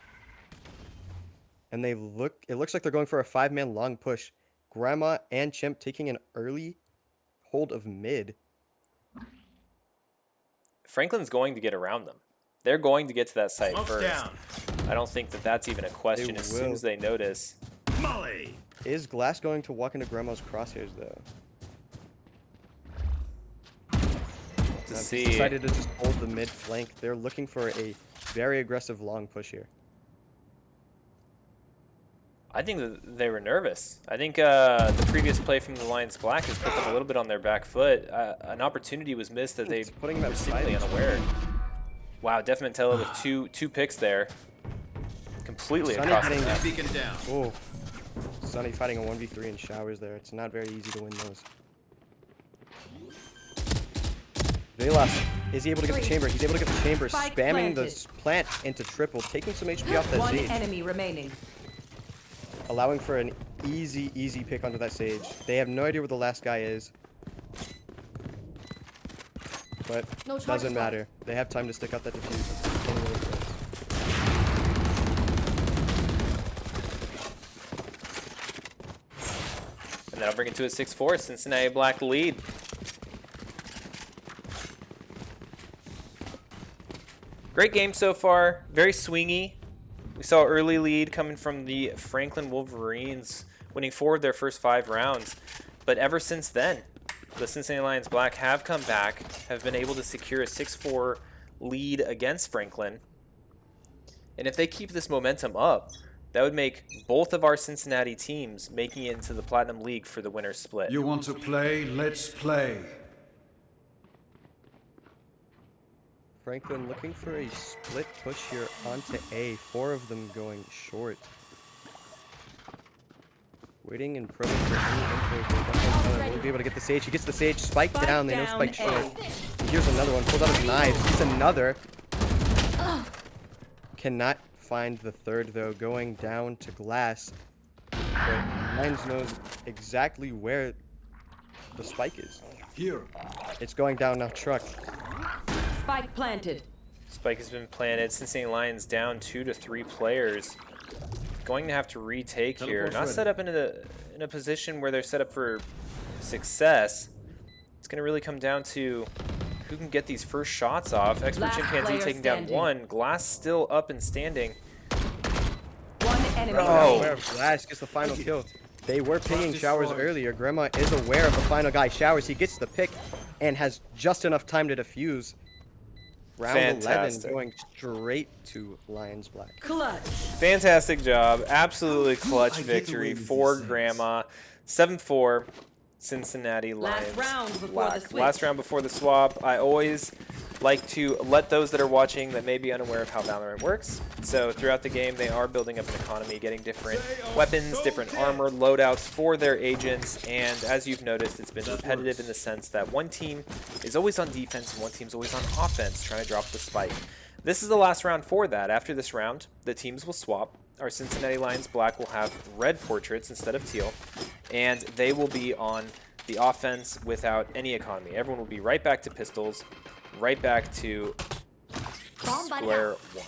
S8: And it looks like they're going for a 5-man long push. Grandma and Chimp taking an early hold of mid.
S1: Franklin's going to get around them. They're going to get to that site
S9: Smoke's
S1: first.
S9: down.
S1: I don't think that that's even a question as soon as they notice.
S9: Molly.
S8: Is Glass going to walk into Grandma's crosshairs though?
S1: See.
S8: Decided to just hold the mid flank. They're looking for a very aggressive long push here.
S1: I think that they were nervous. I think the previous play from the Lions Black has put them a little bit on their back foot. An opportunity was missed that they were seemingly unaware. Wow, Def Mantella with two picks there. Completely
S8: Sunny
S1: across the
S8: hitting
S1: map.
S9: Beacon down.
S8: Oh, Sunny fighting a 1v3 in showers there. It's not very easy to win those. Velas is he able to get the chamber? He's able to get the chamber,
S2: Spike
S8: spamming
S2: planted.
S8: the plant into triple, taking some HP off that
S2: One
S8: Sage,
S2: enemy remaining.
S8: allowing for an easy pick onto that Sage. They have no idea where the last guy is, but
S7: No charges
S8: doesn't
S7: left.
S8: matter. They have time to stick out that defuse. Don't really care.
S1: And that'll bring it to a 6-4. Cincinnati Black lead. Great game so far. Very swingy. We saw early lead coming from the Franklin Wolverines, winning 4 of their first 5 rounds. But ever since then, the Cincinnati Lions Black have come back, have been able to secure a 6-4 lead against Franklin. And if they keep this momentum up, that would make both of our Cincinnati teams making it into the Platinum League for the winner's split.
S6: You want to play? Let's play.
S8: Franklin looking for a split push here onto A. 4 of them going short. Waiting and probing for any info. Won't be able to get the Sage. He gets the Sage. Spike down. They know Spike short. Here's another one. Pulls out his knives. He's another. Cannot find the third though. Going down to Glass. But Lions knows exactly where the Spike is.
S6: Here.
S8: It's going down now. Truck.
S2: Spike planted.
S1: Spike has been planted. Cincinnati Lions down 2 to 3 players. Going to have to retake here.
S6: Teleport's
S1: Not
S6: ready.
S1: set up in a position where they're set up for success. It's going to really come down to who can get these first shots off. Expert
S2: Last
S1: Chimpanzee
S2: player
S1: taking
S2: standing.
S1: down 1. Glass still up and standing.
S2: One enemy
S1: Oh.
S8: Aware of Glass gets the final kill. They were pinging Showers earlier. Grandma is aware of the final guy. Showers, he gets the pick and has just enough time to defuse. Round
S1: Fantastic.
S8: 11 going straight to Lions Black.
S2: Clutch.
S1: Fantastic job. Absolutely clutch
S6: I get
S1: victory
S6: away with
S1: for
S6: these things.
S1: Grandma. 7-4. Cincinnati Lions.
S2: round before the
S1: Black.
S2: switch.
S1: Last round before the swap. I always like to let those that are watching that may be unaware of how Valorant works. So throughout the game, they are building up an economy, getting different weapons, different armor, loadouts for their agents. And as you've noticed, it's been repetitive in the sense that one team is always on defense and one team's always on offense, trying to drop the spike. This is the last round for that. After this round, the teams will swap. Our Cincinnati Lions Black will have red portraits instead of teal, and they will be on the offense without any economy. Everyone will be right back to pistols, right back to square one.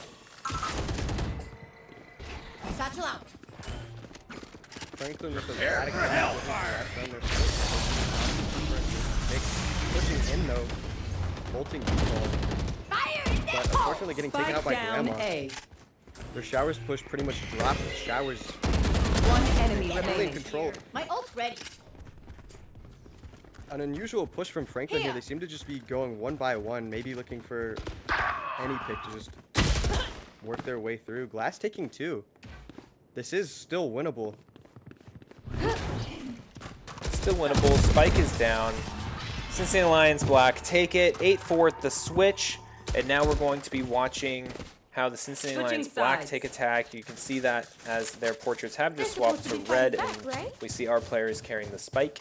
S5: Satchel out.
S8: Franklin with a erratic pushing in though, bolting people, but unfortunately getting taken out by Grandma.
S2: A.
S8: Their showers push pretty much drop showers.
S2: One enemy
S8: Fully in
S2: remaining.
S8: control.
S5: My ult's ready.
S8: An unusual push from Franklin here. They seem to just be going one by one, maybe looking for any pick to just work their way through. Glass taking 2. This is still winnable.
S1: Still winnable. Spike is down. Cincinnati Lions Black take it. 8-4 the switch. And now we're going to be watching how the Cincinnati
S2: Switching
S1: Lions Black
S2: sides.
S1: take attack. You can see that as their portraits have just swapped to red, and we see our players carrying the spike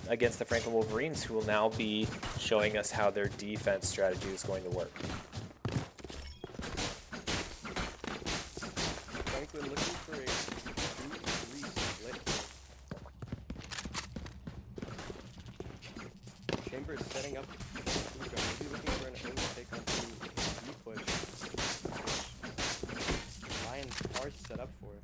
S1: against the Franklin Wolverines, who will now be showing us how their defense strategy is going to work.
S8: Franklin looking for a 2-3 split. Chamber is setting up. Maybe looking for an early pick on the B push. Lions are set up for it.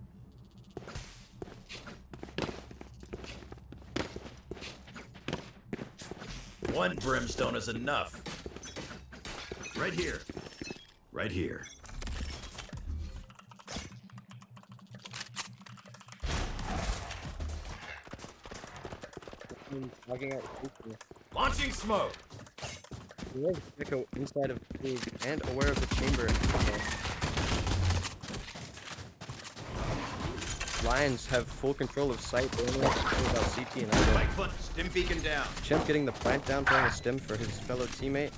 S9: One brimstone is enough. Right here. Right here.
S8: Logging out.
S9: Launching smoke.
S8: Echo inside of the and aware of the chamber. Lions have full control of site. They only have to about CT and Echo.
S9: Spike foot. Stim beacon down.
S8: Chimp getting the plant down, throwing a stim for his fellow teammate.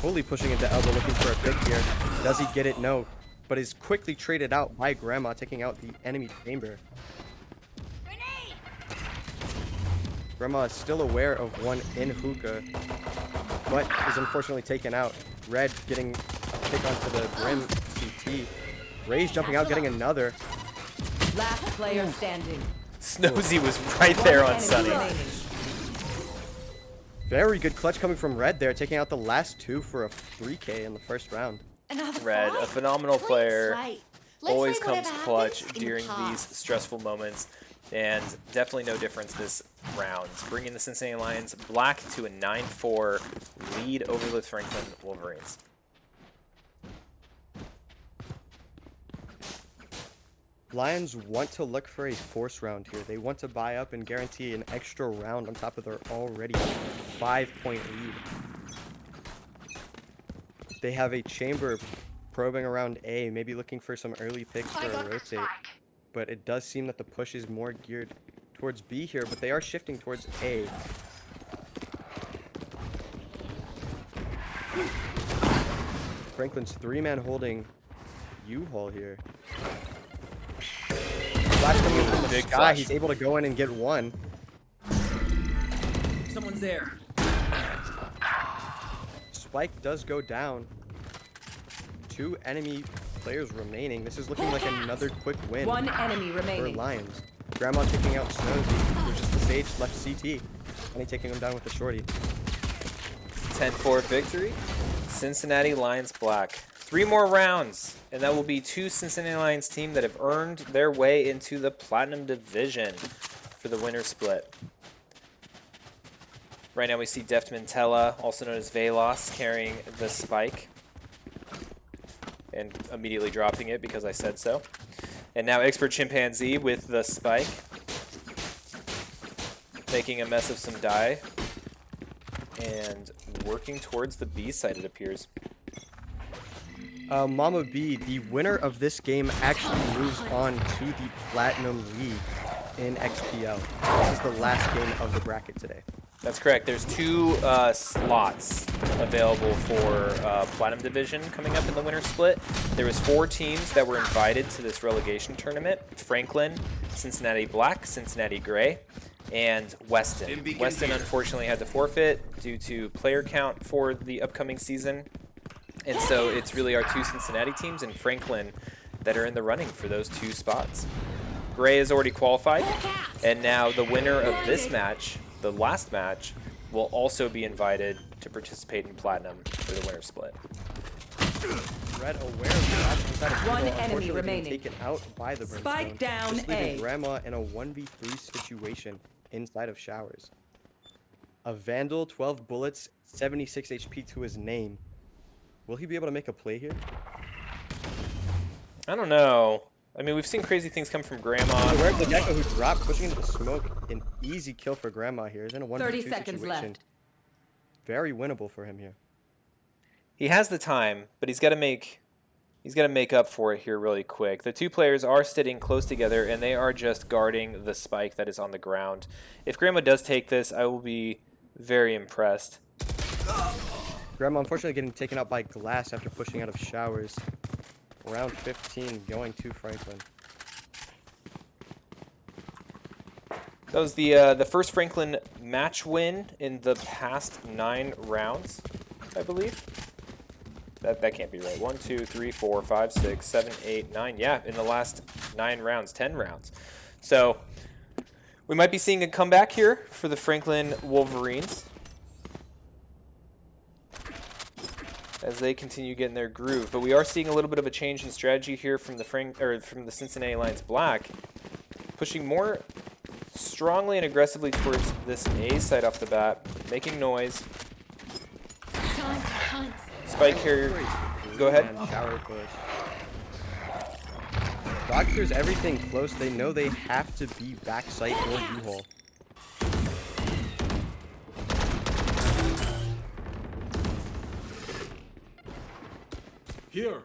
S8: Fully pushing into Elbow, looking for a pick here. Does he get it? No. But is quickly traded out by Grandma, taking out the enemy chamber. Grandma is still aware of one in hookah, but is unfortunately taken out. Red getting a pick onto the brim CT. Ray's jumping out, getting another.
S2: Last player standing.
S1: Snozy was right there on Sunny.
S8: Very good clutch coming from Red there, taking out the last 2 for a 3K in the first round.
S1: Red, a phenomenal player, always
S5: play
S1: comes
S5: whatever
S1: clutch
S5: happens in the
S1: during these
S5: past.
S1: stressful moments, and definitely no difference this round, bringing the Cincinnati Lions Black to a 9-4 lead over the Franklin Wolverines.
S8: Lions want to look for a force round here. They want to buy up and guarantee an extra round on top of their already 5-point lead. They have a chamber probing around A, maybe looking for some early picks for a rotate. But it does seem that the push is more geared towards B here, but they are shifting towards A. Franklin's 3-man holding U-Haul here. Flash coming in from the
S1: Big
S8: sky,
S1: flash.
S8: he's able to go in and get one.
S4: Someone's there.
S8: Spike does go down. 2 enemy players remaining. This is looking like another quick win
S2: One enemy
S8: for
S2: remaining.
S8: Lions. Grandma taking out Snozy. There's just the Sage left CT. And he taking him down with the shorty.
S1: 10-4 victory. Cincinnati Lions Black. 3 more rounds, and that will be 2 Cincinnati Lions team that have earned their way into the Platinum Division for the winner split. Right now we see Deft Mantella, also known as Velos, carrying the spike. And immediately dropping it because I said so. And now Expert Chimpanzee with the spike. Making a mess of some die. And working towards the B side, it appears.
S8: Mama B, the winner of this game actually moves on to the Platinum League. in XPL. This is the last game of the bracket today.
S1: That's correct. There's 2 slots available for Platinum Division coming up in the winter split. There was 4 teams that were invited to this relegation tournament. Franklin, Cincinnati Black, Cincinnati Gray, and Weston. Weston unfortunately had to forfeit due to player count for the upcoming season. And so it's really our 2 Cincinnati teams and Franklin that are in the running for those 2 spots. Gray has already qualified, and now the winner of this match, the last match, will also be invited to participate in Platinum for the winter split.
S8: Red aware of the option side of
S2: One
S8: Eagle,
S2: enemy
S8: unfortunately
S2: remaining.
S8: getting taken out by the Brimstone.
S2: Spike down
S8: just leaving
S2: A.
S8: Grandma in a 1v3 situation inside of Showers. A Vandal, 12 bullets, 76 HP to his name. Will he be able to make a play here?
S1: I don't know. I mean, we've seen crazy things come from Grandma.
S8: Aware of the Gecko who dropped, pushing into the smoke. An easy kill for Grandma here. He's in a 1v2
S2: 30 seconds
S8: situation.
S2: left.
S8: Very winnable for him here.
S1: He has the time, but he's got to make up for it here really quick. The 2 players are sitting close together, and they are just guarding the spike that is on the ground. If Grandma does take this, I will be very impressed.
S8: Grandma unfortunately getting taken out by Glass after pushing out of Showers. Round 15 going to Franklin.
S1: That was the first Franklin match win in the past 9 rounds, I believe. That can't be right. 1, 2, 3, 4, 5, 6, 7, 8, 9. Yeah, in the last 9 rounds, 10 rounds. So we might be seeing a comeback here for the Franklin Wolverines as they continue getting their groove. But we are seeing a little bit of a change in strategy here from the Cincinnati Lions Black, pushing more strongly and aggressively towards this A side off the bat, making noise.
S7: Time to hunt.
S1: Spike carrier, go ahead.
S8: And shower push. Doctors everything close. They know they have to be backside or U-hole.
S6: Here.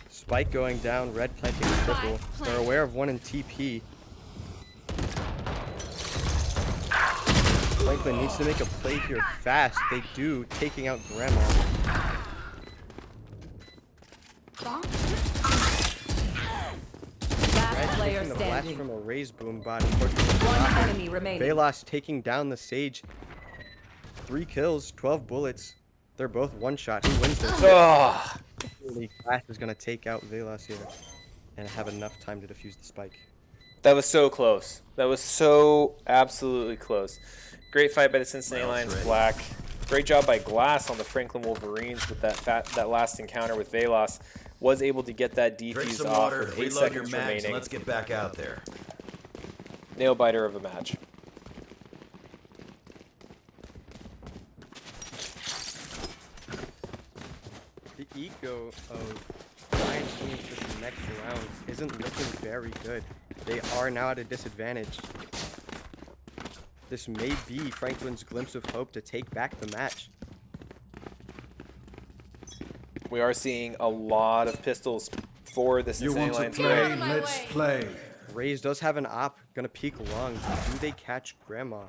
S8: Spike going down, red planting triple. They're aware of one in TP. Franklin needs to make a play here fast. They do, taking out Grandma. Red
S2: Player
S8: taking the blast
S2: standing.
S8: from a raise boom bot. Unfortunately,
S2: One enemy remaining.
S8: Velas taking down the Sage. 3 kills, 12 bullets. They're both one shot. Who wins this?
S1: Oh,
S8: Glass is going to take out Velas here and have enough time to defuse the spike.
S1: that was so close. That was so absolutely close. Great fight by the Cincinnati Lions Black. Great job by Glass on the Franklin Wolverines with that last encounter with Velas. Was able to get that
S9: Drink
S1: defuse
S9: some
S1: off
S9: water,
S1: with 8
S9: reload your
S1: seconds
S9: mags, and
S1: remaining.
S9: let's get back out there.
S1: Nail biter of a match.
S8: The eco of Lions going into this next round isn't looking very good. They are now at a disadvantage. This may be Franklin's glimpse of hope to take back the match.
S1: We are seeing a lot of pistols for the
S6: You
S1: Cincinnati
S6: want to
S1: Lions.
S6: play?
S7: my
S6: Let's
S7: way.
S6: play.
S8: Raze does have an op, gonna peek long. Do they catch Grandma?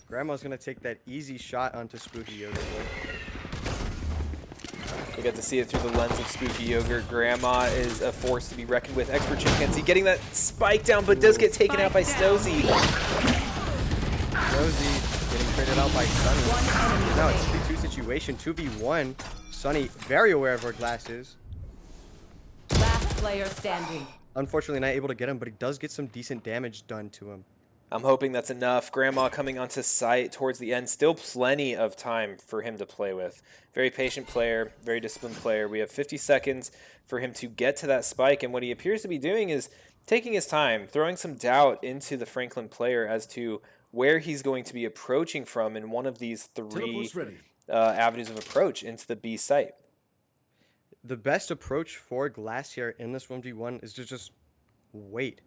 S8: Grandma's gonna take that easy shot onto Spooky Yogurt.
S1: We got to see it through the lens of Spooky Yogurt. Grandma is a force to be reckoned with. Expert Chimpanzee getting that spike down, but does get taken out by Stosy.
S8: Rosie getting traded out by Sunny. Now it's a 3-2 situation, 2v1. Sunny very aware of where Glass is.
S2: Last player standing.
S8: Unfortunately not able to get him, but he does get some decent damage done to him.
S1: I'm hoping that's enough. Grandma coming onto site towards the end. Still plenty of time for him to play with. Very patient player, very disciplined player. We have 50 seconds for him to get to that spike, and what he appears to be doing is taking his time, throwing some doubt into the Franklin player as to where he's going to be approaching from in one of these 3
S6: Teleport's ready.
S1: avenues of approach into the B site.
S8: The best approach for Glass here in this 1v1 is to just wait.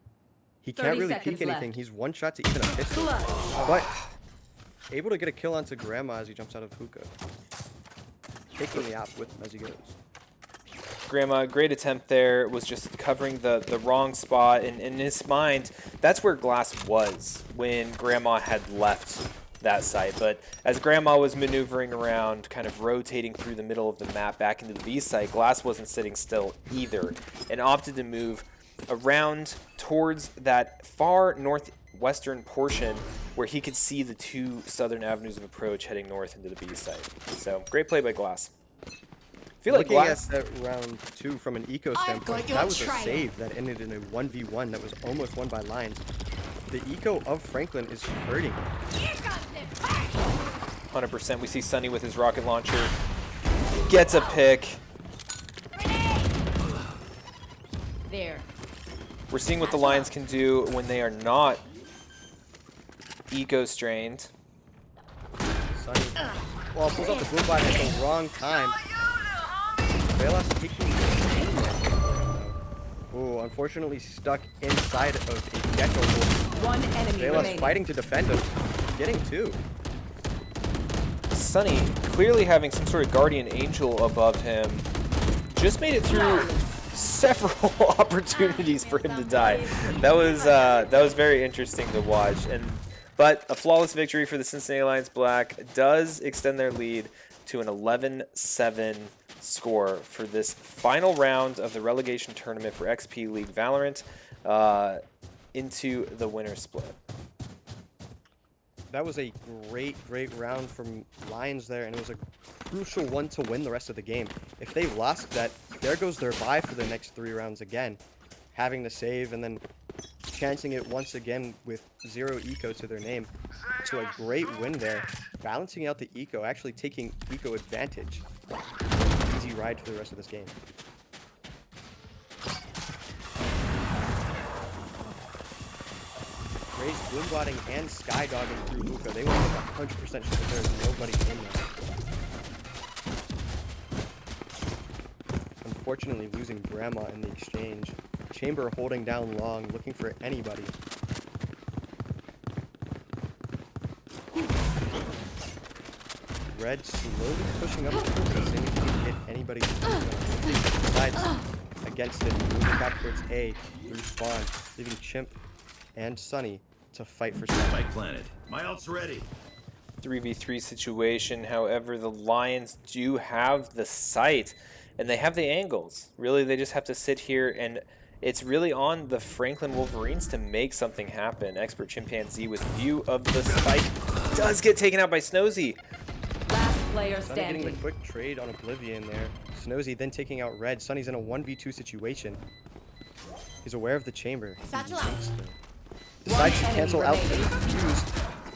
S8: He can't
S2: 30
S8: really
S2: seconds
S8: peek anything.
S2: left.
S8: He's one shot to even a pistol.
S2: Clutch.
S8: But able to get a kill onto Grandma as he jumps out of hookah. Taking the app with him as he goes.
S1: Grandma, great attempt there, was just covering the wrong spot. And in his mind, that's where Glass was when Grandma had left that site. But as Grandma was maneuvering around, kind of rotating through the middle of the map back into the B site, Glass wasn't sitting still either and opted to move around towards that far northwestern portion where he could see the two southern avenues of approach heading north into the B site. So great play by Glass. I feel like
S8: Looking
S1: Glass...
S8: at that round 2 from an eco standpoint, that was a save that ended in a 1v1 that was almost won by Lions. The eco of Franklin is hurting.
S1: 100%. We see Sunny with his rocket launcher. Gets a pick.
S2: There.
S1: We're seeing what the Lions can do when they are not eco-strained.
S8: Sunny, well, pulls out the boom bot at the wrong time. Velas taking oh, unfortunately stuck inside of a Gecko.
S2: One enemy
S8: Velas
S2: remaining.
S8: fighting to defend him. Getting 2.
S1: Sunny, clearly having some sort of guardian angel above him, just made it through several opportunities for him to die. That was very interesting to watch. But a flawless victory for the Cincinnati Lions Black does extend their lead to an 11-7 score for this final round of the relegation tournament for XP League Valorant into the winner split.
S8: That was a great round from Lions there, and it was a crucial one to win the rest of the game. If they lost that, there goes their bye for the next 3 rounds again. Having to save and then chancing it once again with 0 eco to their name. So a great win there. Balancing out the eco, actually taking eco advantage. Easy ride for the rest of this game. Raze boombotting and skydogging through hookah. They want to make 100% sure that there's nobody in there. Unfortunately, losing Grandma in the exchange. Chamber holding down long, looking for anybody. Red slowly pushing up the hookah, seeing if he can hit anybody. Decides against it, moving back towards A through spawn, leaving Chimp and Sunny to fight for Sunny.
S9: Spike planted. My ult's ready.
S1: 3v3 situation. However, the Lions do have the sight and they have the angles. Really, they just have to sit here, and it's really on the Franklin Wolverines to make something happen. Expert Chimpanzee with view of the spike does get taken out by Snozy.
S2: Last player
S8: Sunny getting
S2: standing.
S8: the quick trade on Oblivion there. Snozy then taking out Red. Sunny's in a 1v2 situation. He's aware of the chamber.
S5: Satchel out.
S8: Decides to cancel out the fuse.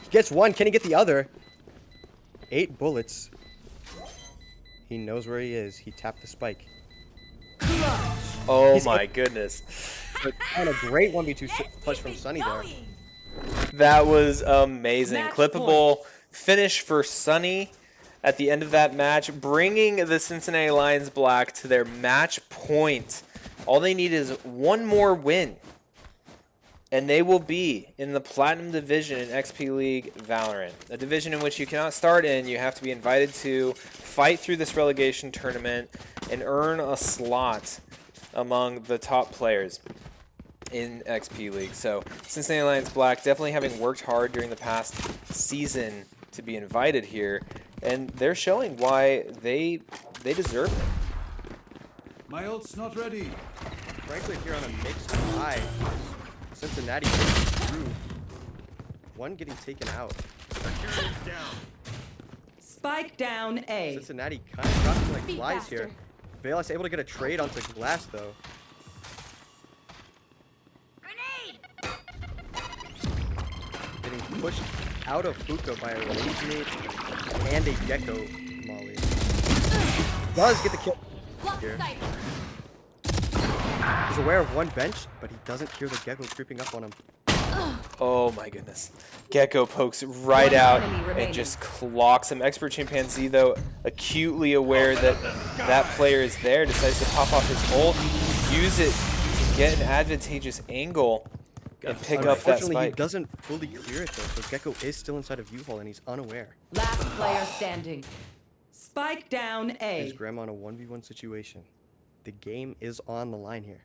S8: He gets 1. Can he get the other? 8 bullets. He knows where he is. He tapped the spike.
S1: Oh my goodness.
S8: And a great 1v2 push from Sunny there.
S1: That was amazing.
S2: Match
S1: Clippable finish for Sunny at the end of that match, bringing the Cincinnati Lions Black to their match point. All they need is one more win, and they will be in the Platinum Division in XP League Valorant, a division in which you cannot start in. You have to be invited to fight through this relegation tournament and earn a slot among the top players in XP League. So Cincinnati Lions Black definitely having worked hard during the past season to be invited here, and they're showing why they deserve it.
S6: My ult's not ready.
S8: Franklin here on a mixed high. Cincinnati getting through. 1 getting taken out.
S2: Spike down A.
S8: Cincinnati kind of dropping like
S2: Be
S8: flies
S2: faster.
S8: here. Velas able to get a trade onto Glass though. Getting pushed out of hookah by a Radiate and a Gecko Molly. Does get the kill here. He's aware of 1 bench, but he doesn't hear the Gecko creeping up on him.
S1: Oh my goodness. Gecko pokes right
S2: One
S1: out
S2: enemy
S1: and
S2: remaining.
S1: just clocks him. Expert Chimpanzee, though, acutely aware that that player is there, decides to pop off his ult, use it to get an advantageous angle and pick up that
S8: Unfortunately, he
S1: spike.
S8: doesn't fully clear it though, so Gecko is still inside of U-Haul and he's unaware.
S2: Last player standing. Spike down
S8: Is
S2: A.
S8: Grandma in a 1v1 situation? The game is on the line here.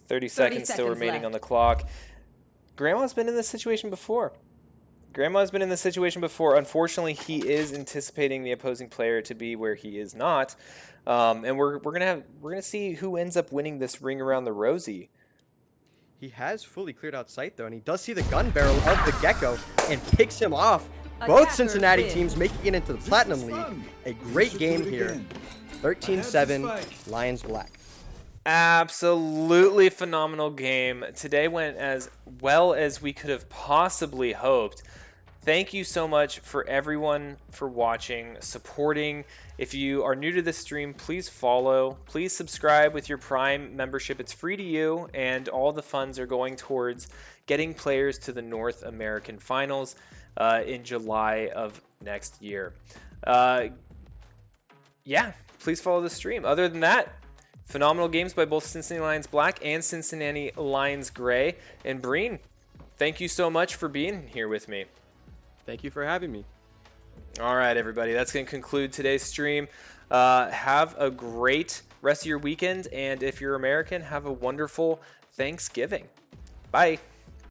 S1: 30 seconds still
S2: seconds
S1: remaining
S2: left.
S1: on the clock. Grandma's been in this situation before. Grandma's been in this situation before. Unfortunately, he is anticipating the opposing player to be where he is not, and we're gonna see who ends up winning this ring around the rosy.
S8: He has fully cleared out sight though, and he does see the gun barrel of the Gecko and picks him off. Both
S2: Attackers
S8: Cincinnati
S2: win.
S8: teams making it into the Platinum League. A great game here. 13-7, Lions Black.
S1: Absolutely phenomenal game. Today went as well as we could have possibly hoped. Thank you so much for everyone for watching, supporting. If you are new to this stream, please follow. Please subscribe with your Prime membership. It's free to you, and all the funds are going towards getting players to the North American Finals in July of next year. Yeah, please follow the stream. Other than that, phenomenal games by both Cincinnati Lions Black and Cincinnati Lions Gray. And Breen, thank you so much for being here with me.
S8: Thank you for having me.
S1: All right, everybody, that's going to conclude today's stream. Have a great rest of your weekend, and if you're American, have a wonderful Thanksgiving. Bye.